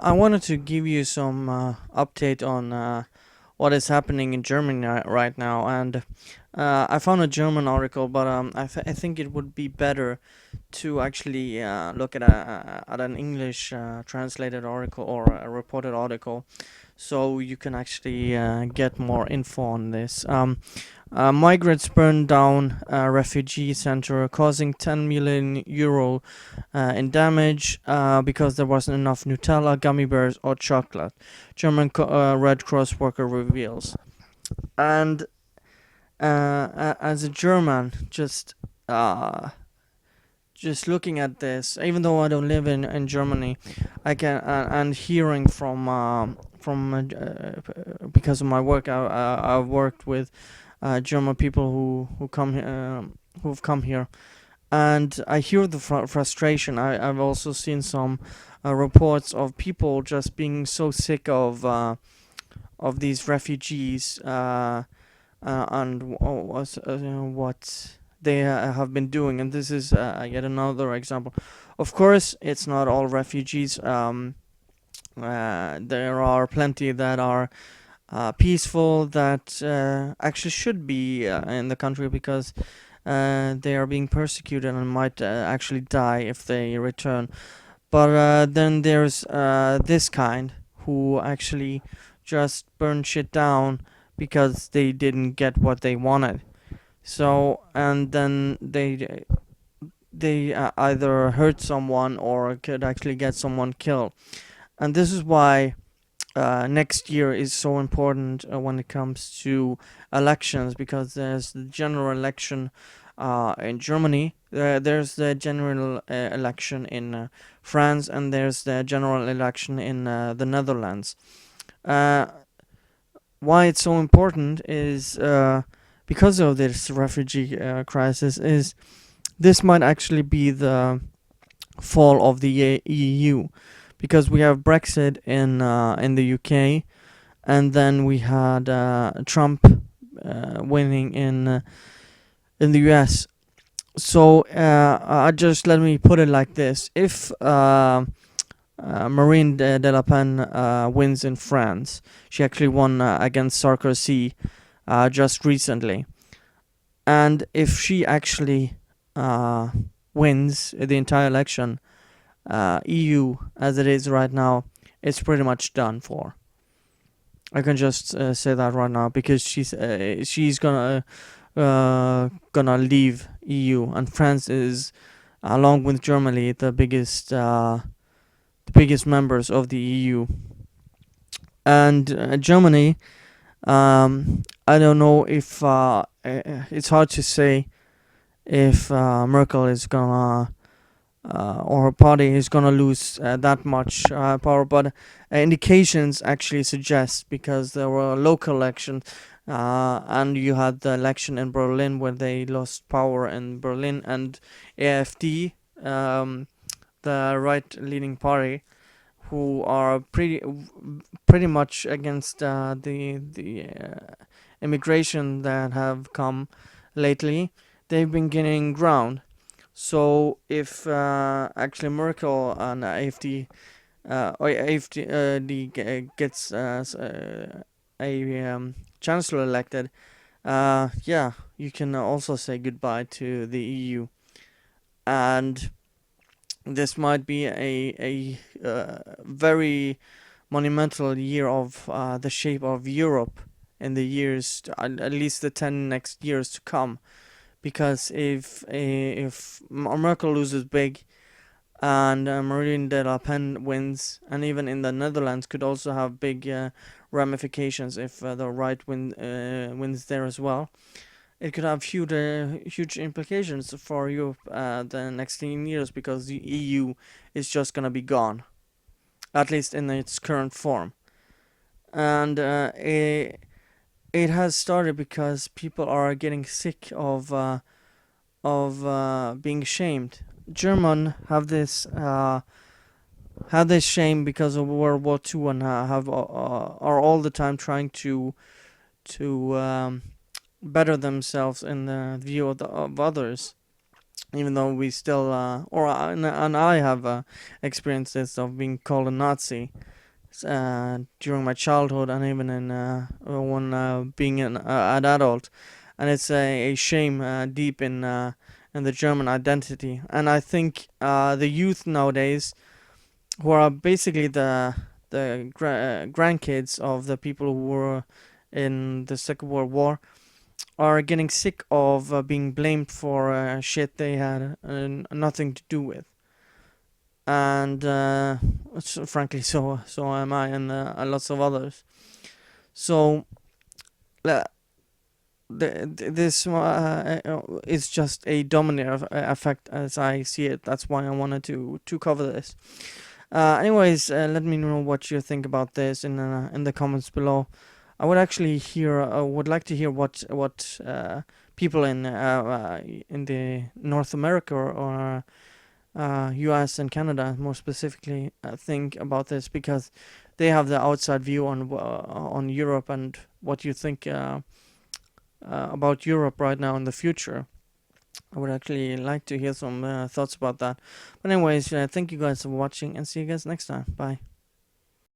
I wanted to give you some update on what is happening in Germany right now, and I found a German article, but I think it would be better to actually look at an English translated article or a reported article, so you can actually get more info on this. Migrants burned down a refugee center, causing 10 million euro in damage because there wasn't enough Nutella, gummy bears, or chocolate. German Red Cross worker reveals. And as a German, just looking at this, even though I don't live in Germany, I can and hearing because of my work, I've worked with German people who've come here, and I hear the frustration. I've also seen some reports of people just being so sick of these refugees and what they have been doing, and this is yet another example. Of course, it's not all refugees. There are plenty that are peaceful, that actually should be in the country because they are being persecuted and might actually die if they return. But then there's this kind who actually just burn shit down because they didn't get what they wanted. So and then they either hurt someone or could actually get someone killed. And this is why next year is so important when it comes to elections, because there's the general election in Germany, there's the general election in France, and there's the general election in the Netherlands. Uh, why it's so important is because of this refugee crisis, is this might actually be the fall of the EU, because we have Brexit in the UK, and then we had Trump winning in the US. So just let me put it like this: if Marine Le Pen wins in France, she actually won against Sarkozy just recently, and if she actually wins the entire election, EU as it is right now, it's pretty much done for. I can just say that right now, because she's gonna leave EU, and France is, along with Germany, the biggest members of the EU. And Germany, I don't know if it's hard to say if Merkel is gonna or her party is gonna lose that much power, but indications actually suggest, because there were local elections, and you had the election in Berlin where they lost power in Berlin, and AfD, the right-leaning party, who are pretty much against the immigration that have come lately, they've been gaining ground. So if actually Merkel and AfD or AfD gets a chancellor elected, yeah, you can also say goodbye to the EU, and this might be a very monumental year of the shape of Europe in the years, at least the 10 next years to come. Because if Merkel loses big and Marine Le Pen wins, and even in the Netherlands could also have big ramifications if the right wins there as well. It could have huge implications for Europe the next 10 years, because the EU is just gonna be gone, at least in its current form. And it has started because people are getting sick of being shamed. German have this shame because of World War II, and are all the time trying to better themselves in the view of others. Even though we still, and I have experienced this of being called a Nazi. during my childhood and even in when being an adult, and it's a shame deep in the German identity. And I think the youth nowadays, who are basically the grandkids of the people who were in the Second World War, are getting sick of being blamed for shit they had nothing to do with. And frankly, so am I, and lots of others. So uh, this is just a domino effect as I see it. That's why I wanted to cover this. Anyways, let me know what you think about this in the comments below. I would actually would like to hear what people in the North America or U.S. and Canada more specifically think about this, because they have the outside view on Europe and what you think about Europe right now in the future. I would actually like to hear some thoughts about that. But anyways, thank you guys for watching, and see you guys next time. Bye.